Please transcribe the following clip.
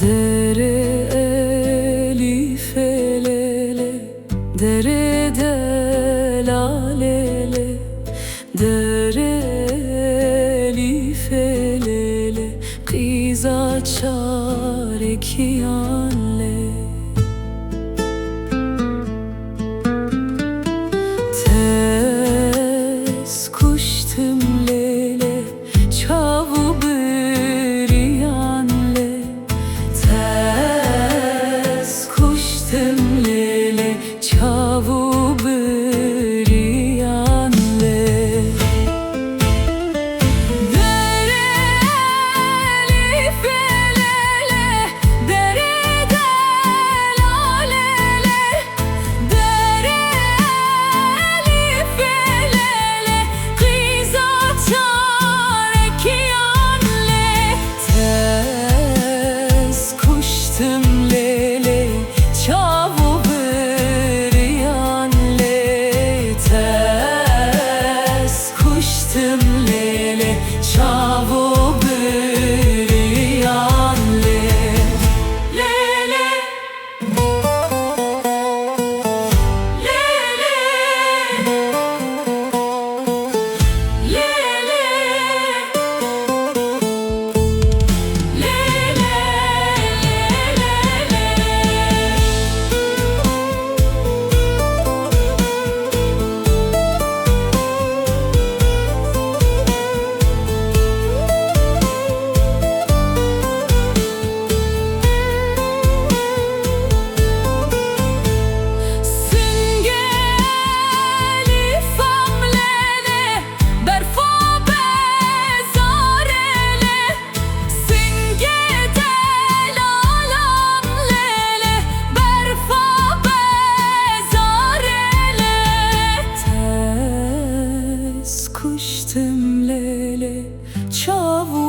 Dere elif elele, derede lalele, dere elif elele, kız açar iki yanle. Tez kuştum lele, çavu bir yanle. Tez kuştum lele, çavu bir yanle. Dere elif elele, derede lalele, dere elif elele, kız açar iki yanle. Tez kuştum lele, çavu bir yanle. Tez kuştum lele, çavu bir yanle. Lele, kuştum lele, çavu